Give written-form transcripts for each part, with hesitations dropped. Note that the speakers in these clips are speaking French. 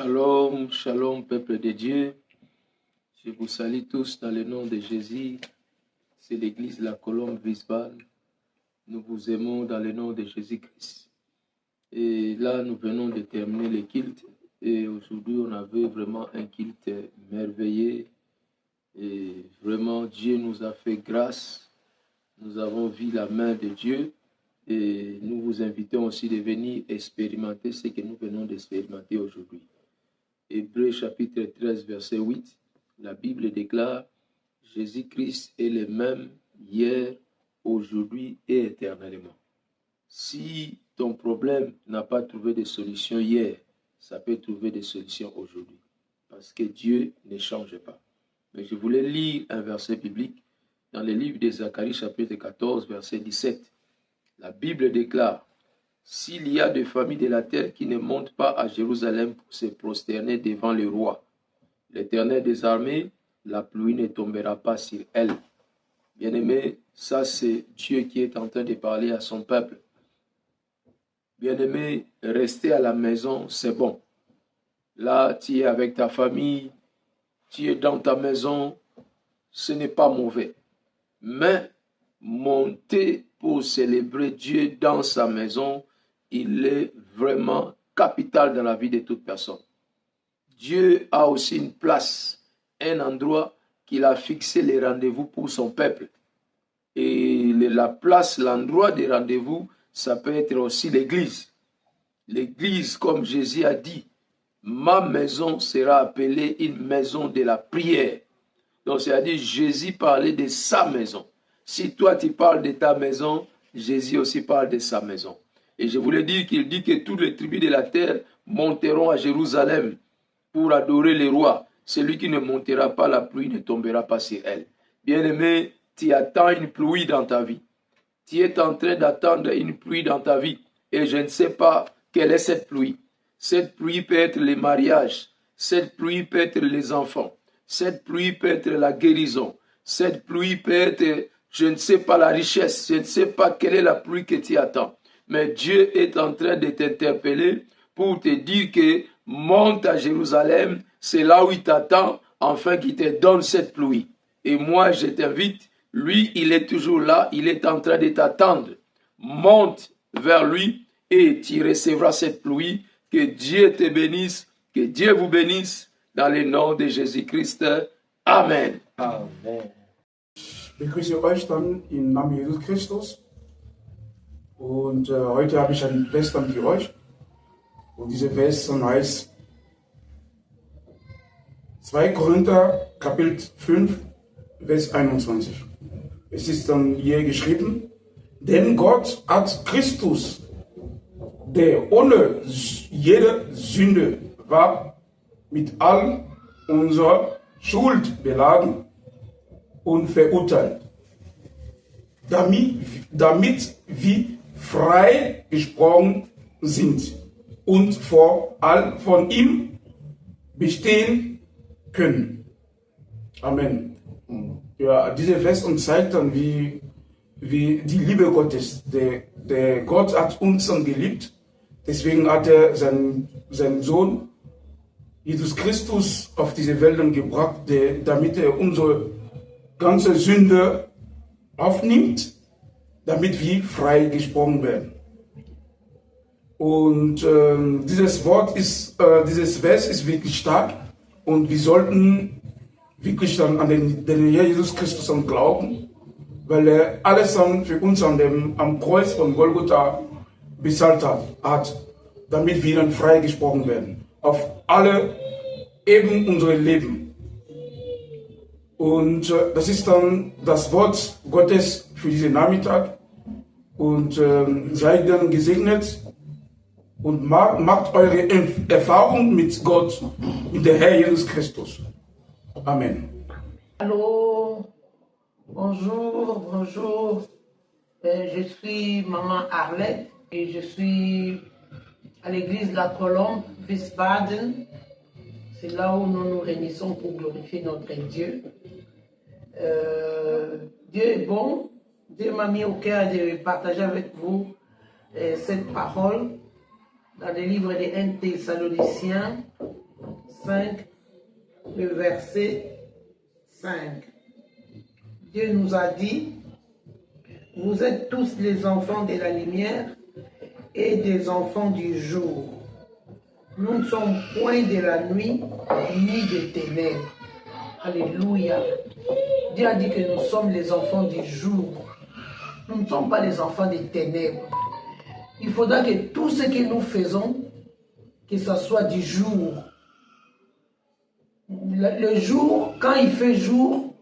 Shalom, shalom, peuple de Dieu. Je vous salue tous dans le nom de Jésus. C'est l'église La Colombe Wiesbaden. Nous vous aimons dans le nom de Jésus-Christ. Et là, nous venons de terminer le culte. Et aujourd'hui, on avait vraiment un culte merveilleux. Et vraiment, Dieu nous a fait grâce. Nous avons vu la main de Dieu. Et nous vous invitons aussi de venir expérimenter ce que nous venons d'expérimenter aujourd'hui. Hébreux chapitre 13, verset 8, la Bible déclare « Jésus-Christ est le même hier, aujourd'hui et éternellement ». Si ton problème n'a pas trouvé de solution hier, ça peut trouver des solutions aujourd'hui. Parce que Dieu ne change pas. Mais je voulais lire un verset biblique dans le livre de Zacharie chapitre 14, verset 17. La Bible déclare « S'il y a des familles de la terre qui ne montent pas à Jérusalem pour se prosterner devant le roi, l'Éternel des armées, la pluie ne tombera pas sur elles. » Bien-aimé, ça c'est Dieu qui est en train de parler à son peuple. Bien-aimé, rester à la maison, c'est bon. Là, tu es avec ta famille, tu es dans ta maison, ce n'est pas mauvais. Mais monter pour célébrer Dieu dans sa maison, il est vraiment capital dans la vie de toute personne. Dieu a aussi une place, un endroit qu'il a fixé les rendez-vous pour son peuple. Et la place, l'endroit des rendez-vous, ça peut être aussi l'église. L'église, comme Jésus a dit, ma maison sera appelée une maison de la prière. Donc, c'est-à-dire Jésus parlait de sa maison. Si toi, tu parles de ta maison, Jésus aussi parle de sa maison. Et je voulais dire qu'il dit que toutes les tribus de la terre monteront à Jérusalem pour adorer le roi. Celui qui ne montera pas, la pluie ne tombera pas sur elle. Bien-aimé, tu attends une pluie dans ta vie. Tu es en train d'attendre une pluie dans ta vie. Et je ne sais pas quelle est cette pluie. Cette pluie peut être les mariages. Cette pluie peut être les enfants. Cette pluie peut être la guérison. Cette pluie peut être, je ne sais pas, la richesse. Je ne sais pas quelle est la pluie que tu attends. Mais Dieu est en train de t'interpeller pour te dire que monte à Jérusalem, c'est là où il t'attend, afin qu'il te donne cette pluie. Et moi, je t'invite, lui, il est toujours là, il est en train de t'attendre. Monte vers lui et tu recevras cette pluie. Que Dieu te bénisse, que Dieu vous bénisse, dans le nom de Jésus-Christ. Amen. Amen. Ich begrüße euch dann im Namen Jesus Christus. Und heute habe ich einen Vers dann für euch. Und dieser Vers dann heißt 2 Korinther Kapitel 5, Vers 21. Es ist dann hier geschrieben, denn Gott hat Christus, der ohne jede Sünde war, mit all unserer Schuld beladen und verurteilt, damit wir frei gesprochen sind und vor allem von ihm bestehen können. Amen. Ja, dieser Vers uns zeigt dann, wie die Liebe Gottes, der Gott hat uns dann geliebt, deswegen hat er seinen Sohn Jesus Christus auf diese Welt gebracht, damit er unsere ganze Sünde aufnimmt, damit wir frei gesprochen werden. Und dieses Vers ist wirklich stark und wir sollten wirklich dann an den Herrn Jesus Christus dann glauben, weil er alles dann für uns am Kreuz von Golgotha bezahlt hat, damit wir dann frei gesprochen werden. Auf alle Ebenen unseres Lebens. Und das ist dann das Wort Gottes für diesen Nachmittag. Und seid dann gesegnet und macht eure Erfahrung mit Gott, mit der Herr Jesus Christus. Amen. Allô, bonjour. Je suis Maman Arlette et je suis à l'église La Colombe, Wiesbaden. C'est là où nous nous réunissons pour glorifier notre Dieu. Dieu est bon. Dieu m'a mis au cœur de partager avec vous cette parole dans le livre des 1 Thessaloniciens, 5, le verset 5. Dieu nous a dit, vous êtes tous les enfants de la lumière et des enfants du jour. Nous ne sommes point de la nuit ni des ténèbres. Alléluia. Dieu a dit que nous sommes les enfants du jour. Nous ne sommes pas les enfants des ténèbres. Il faudra que tout ce que nous faisons, que ce soit du jour. Le jour, quand il fait jour,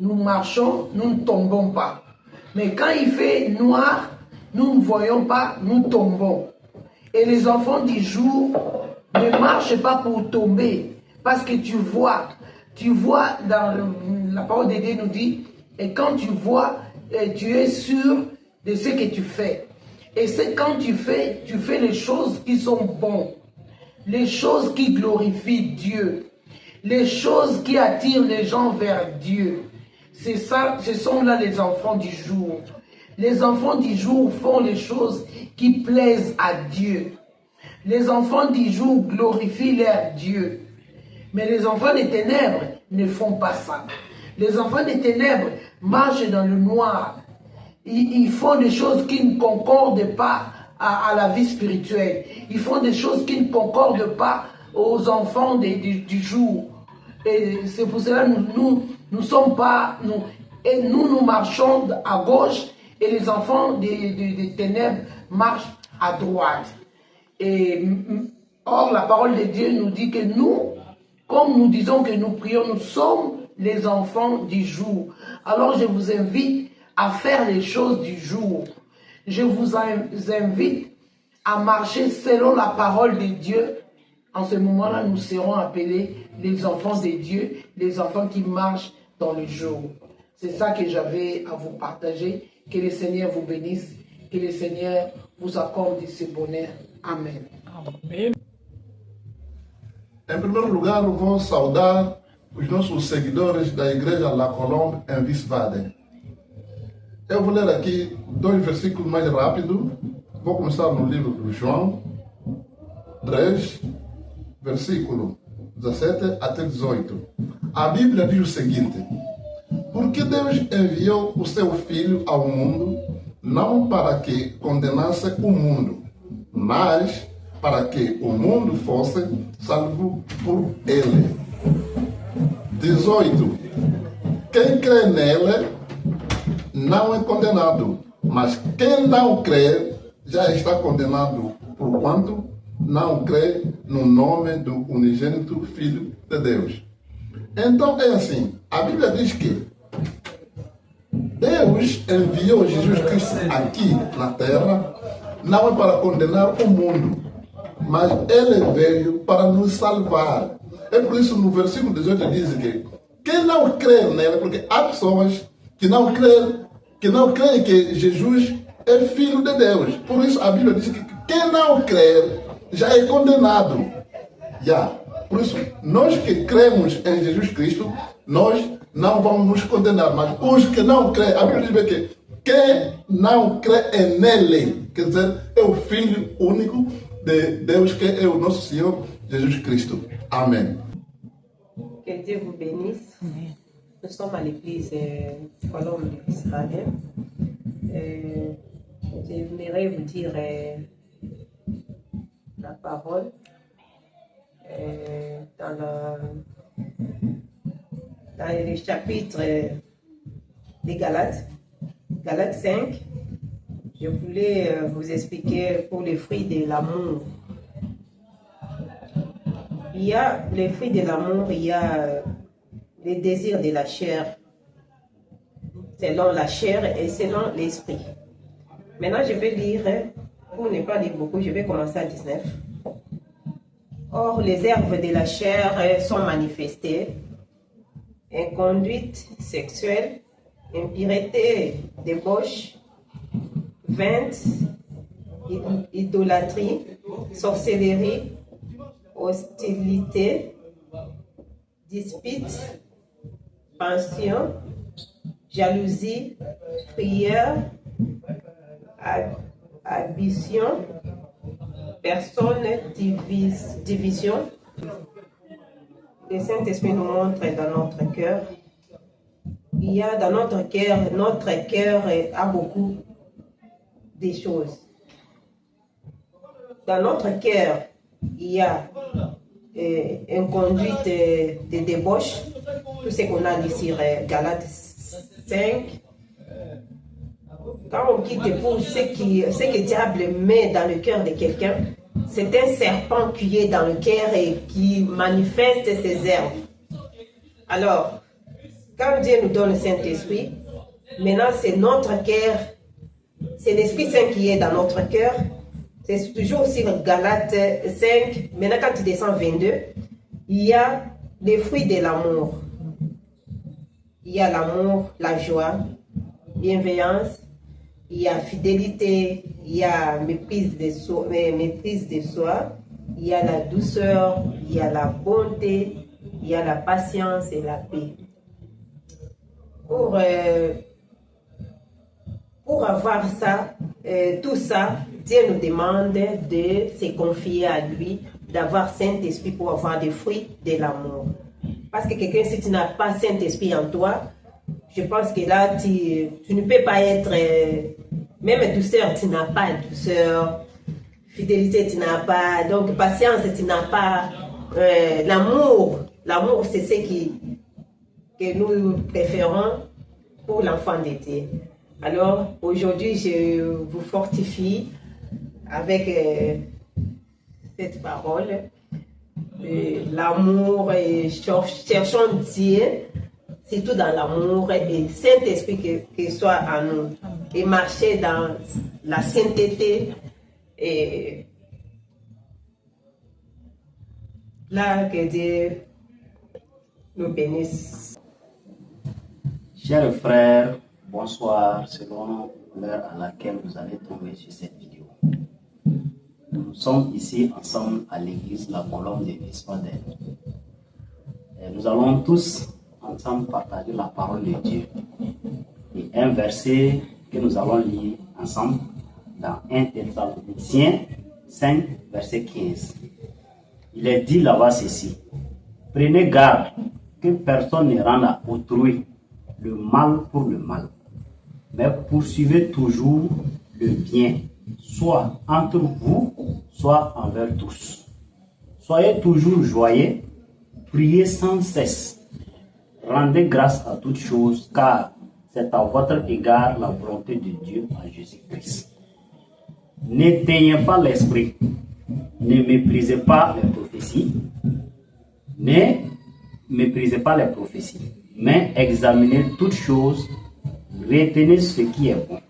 nous marchons, nous ne tombons pas. Mais quand il fait noir, nous ne voyons pas, nous tombons. Et les enfants du jour ne marchent pas pour tomber. Parce que tu vois dans la parole de Dieu nous dit, et quand tu vois, tu es sûr de ce que tu fais. Et c'est quand tu fais les choses qui sont bonnes, les choses qui glorifient Dieu, les choses qui attirent les gens vers Dieu. C'est ça, ce sont là les enfants du jour. Les enfants du jour font les choses qui plaisent à Dieu. Les enfants du jour glorifient leur Dieu. Mais les enfants des ténèbres ne font pas ça. Les enfants des ténèbres marchent dans le noir. Ils font des choses qui ne concordent pas à la vie spirituelle. Ils font des choses qui ne concordent pas aux enfants du jour. Et c'est pour cela que nous sommes pas... Nous marchons à gauche et les enfants des ténèbres marchent à droite. Or, la parole de Dieu nous dit que nous, comme nous disons que nous prions, nous sommes les enfants du jour. Alors, je vous invite à faire les choses du jour. Je vous invite à marcher selon la parole de Dieu. En ce moment-là, nous serons appelés les enfants de Dieu, les enfants qui marchent dans le jour. C'est ça que j'avais à vous partager. Que le Seigneur vous bénisse, que le Seigneur vous accorde ce bonheur. Amém. Amém. Em primeiro lugar, vou saudar os nossos seguidores da Igreja La Colombe em Wiesbaden. Eu vou ler aqui 2 versículos mais rápido. Vou começar no livro de João 3, versículo 17 até 18. A Bíblia diz o seguinte: porque Deus enviou o seu Filho ao mundo, não para que condenasse o mundo, mas para que o mundo fosse salvo por ele. 18. Quem crê nele não é condenado, mas quem não crê já está condenado, porquanto não crê no nome do unigênito Filho de Deus. Então é assim, a Bíblia diz que Deus enviou Jesus Cristo aqui na terra, não é para condenar o mundo, mas Ele veio para nos salvar. É por isso no versículo 18 diz que quem não crê nele, porque há pessoas que não creem que Jesus é Filho de Deus. Por isso a Bíblia diz que quem não crê já é condenado. Por isso, nós que cremos em Jesus Cristo, nós não vamos nos condenar, mas os que não creem, a Bíblia diz que quem não crê nele, quer dizer, é o Filho único de Deus, que é o nosso Senhor Jesus Cristo. Amém. Que Dieu vous bénisse. Nous sommes à l'église Colombe de Wiesbaden. J'aimerais vous dire la parole dans le chapitre des Galates, Galates 5. Je voulais vous expliquer pour les fruits de l'amour. Il y a les fruits de l'amour, il y a les désirs de la chair, selon la chair et selon l'esprit. Maintenant, je vais lire, pour ne pas lire beaucoup, je vais commencer à 19. Or, les œuvres de la chair sont manifestées: inconduite sexuelle, impureté, débauche, vente, idolâtrie, sorcellerie, hostilité, dispute, passion, jalousie, frayeur, ambition, personne, division, le Saint-Esprit nous montre dans notre cœur. Il y a dans notre cœur a beaucoup de choses. Dans notre cœur, il y a une conduite de débauche, tout ce qu'on a dit sur Galates 5. Quand on quitte pour ce que le diable met dans le cœur de quelqu'un, c'est un serpent qui est dans le cœur et qui manifeste ses herbes. Alors, quand Dieu nous donne le Saint-Esprit, maintenant c'est notre cœur, c'est l'Esprit Saint qui est dans notre cœur. C'est toujours sur Galates 5. Maintenant, quand tu descends 22, il y a les fruits de l'amour. Il y a l'amour, la joie, bienveillance, il y a fidélité, il y a maîtrise de soi, il y a la douceur, il y a la bonté, il y a la patience et la paix. Pour avoir ça, tout ça, Dieu nous demande de se confier à lui, d'avoir Saint-Esprit pour avoir des fruits de l'amour. Parce que quelqu'un, si tu n'as pas Saint-Esprit en toi, je pense que là, tu ne peux pas être, même douceur, tu n'as pas douceur, fidélité, tu n'as pas, donc patience, tu n'as pas, l'amour, c'est ce que nous préférons pour l'enfant de Dieu. Alors, aujourd'hui, je vous fortifie avec cette parole, l'amour, et cherchons Dieu, surtout dans l'amour, et Saint-Esprit qui soit en nous, et marcher dans la sainteté, et là, que Dieu nous bénisse. Chers frères, bonsoir, selon l'heure à laquelle vous allez tomber sur cette vidéo. Nous sommes ici ensemble à l'église La Colombe de Wiesbaden. Nous allons tous ensemble partager la parole de Dieu. Et un verset que nous allons lire ensemble dans 1 Thessaloniciens 5, verset 15. Il est dit là-bas ceci: prenez garde que personne ne rende à autrui le mal pour le mal, mais poursuivez toujours le bien, soit entre vous, soit envers tous. Soyez toujours joyeux, priez sans cesse, rendez grâce à toutes choses, car c'est à votre égard la volonté de Dieu en Jésus-Christ. N'éteignez pas l'esprit, ne méprisez pas les prophéties, mais examinez toutes choses, retenez ce qui est bon.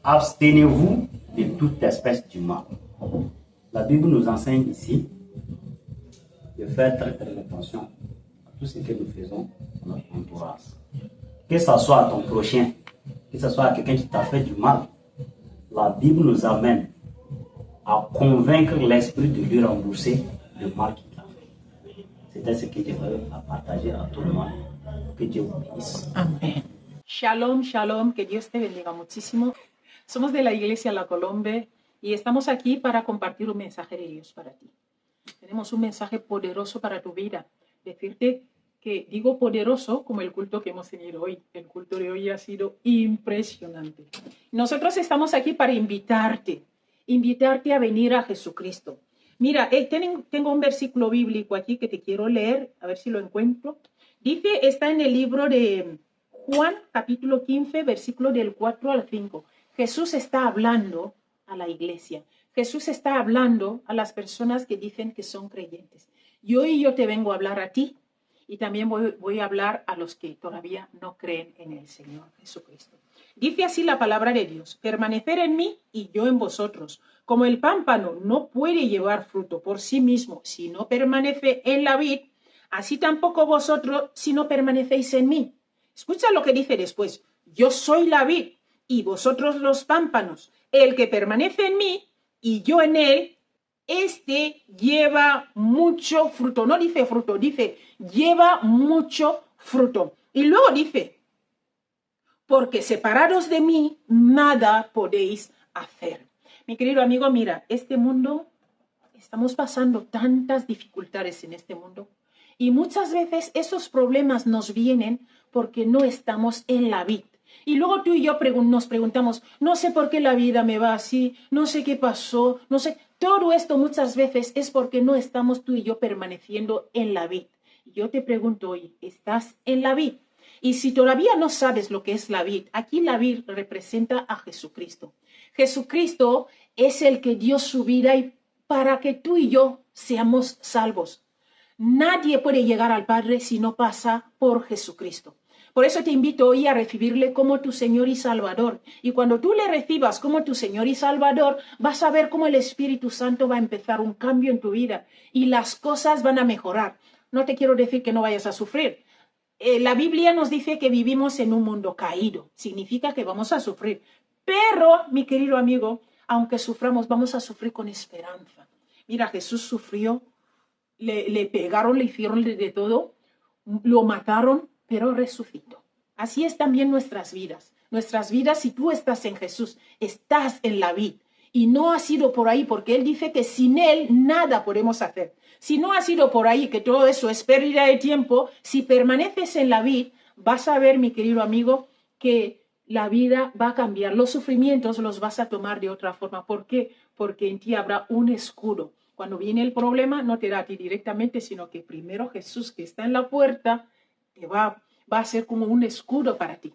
Abstenez-vous de toute espèce du mal. La Bible nous enseigne ici de faire très très attention à tout ce que nous faisons dans notre entourage. Que ce soit à ton prochain, que ce soit à quelqu'un qui t'a fait du mal, la Bible nous amène à convaincre l'esprit de lui rembourser le mal qu'il a fait. C'était ce que j'aimerais partager à tout le monde. Que Dieu vous bénisse. Amén. Shalom, shalom, que Dios te bendiga muchísimo. Somos de la Iglesia La Colombe y estamos aquí para compartir un mensaje de Dios para ti. Tenemos un mensaje poderoso para tu vida. Decirte que digo poderoso como el culto que hemos tenido hoy. El culto de hoy ha sido impresionante. Nosotros estamos aquí para invitarte a venir a Jesucristo. Mira, tengo un versículo bíblico aquí que te quiero leer, a ver si lo encuentro. Dice, está en el libro de Juan, capítulo 15, versículo del 4 al 5. Jesús está hablando a la iglesia. Jesús está hablando a las personas que dicen que son creyentes. Y hoy yo te vengo a hablar a ti y también voy a hablar a los que todavía no creen en el Señor Jesucristo. Dice así la palabra de Dios: permanecer en mí y yo en vosotros. Como el pámpano no puede llevar fruto por sí mismo si no permanece en la vid, así tampoco vosotros si no permanecéis en mí. Escucha lo que dice después: yo soy la vid y vosotros los pámpanos. El que permanece en mí y yo en él, este lleva mucho fruto. No dice fruto, dice lleva mucho fruto. Y luego dice, porque separados de mí, nada podéis hacer. Mi querido amigo, mira, este mundo estamos pasando tantas dificultades en este mundo y muchas veces esos problemas nos vienen porque no estamos en la vid. Y luego tú y yo nos preguntamos, no sé por qué la vida me va así, no sé qué pasó, no sé. Todo esto muchas veces es porque no estamos tú y yo permaneciendo en la vid. Y yo te pregunto hoy, ¿estás en la vid? Y si todavía no sabes lo que es la vid, aquí la vid representa a Jesucristo. Jesucristo es el que dio su vida y para que tú y yo seamos salvos. Nadie puede llegar al Padre si no pasa por Jesucristo. Por eso te invito hoy a recibirle como tu Señor y Salvador. Y cuando tú le recibas como tu Señor y Salvador, vas a ver cómo el Espíritu Santo va a empezar un cambio en tu vida y las cosas van a mejorar. No te quiero decir que no vayas a sufrir. La Biblia nos dice que vivimos en un mundo caído. Significa que vamos a sufrir. Pero, mi querido amigo, aunque suframos, vamos a sufrir con esperanza. Mira, Jesús sufrió, le pegaron, le hicieron de todo, lo mataron, pero resucitó. Así es también nuestras vidas. Nuestras vidas, si tú estás en Jesús, estás en la vid. Y no ha sido por ahí, porque Él dice que sin Él nada podemos hacer. Si no ha sido por ahí, que todo eso es pérdida de tiempo, si permaneces en la vid, vas a ver, mi querido amigo, que la vida va a cambiar. Los sufrimientos los vas a tomar de otra forma. ¿Por qué? Porque en ti habrá un escudo. Cuando viene el problema, no te da a ti directamente, sino que primero Jesús, que está en la puerta, te va a ser como un escudo para ti.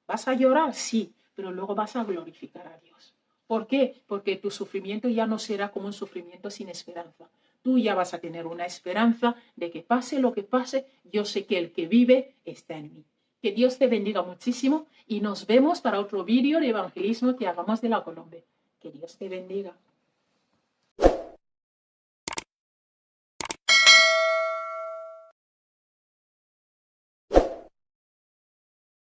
¿Vas a llorar? Sí, pero luego vas a glorificar a Dios. ¿Por qué? Porque tu sufrimiento ya no será como un sufrimiento sin esperanza. Tú ya vas a tener una esperanza de que pase lo que pase, yo sé que el que vive está en mí. Que Dios te bendiga muchísimo y nos vemos para otro vídeo de evangelismo que hagamos de la Colombia. Que Dios te bendiga.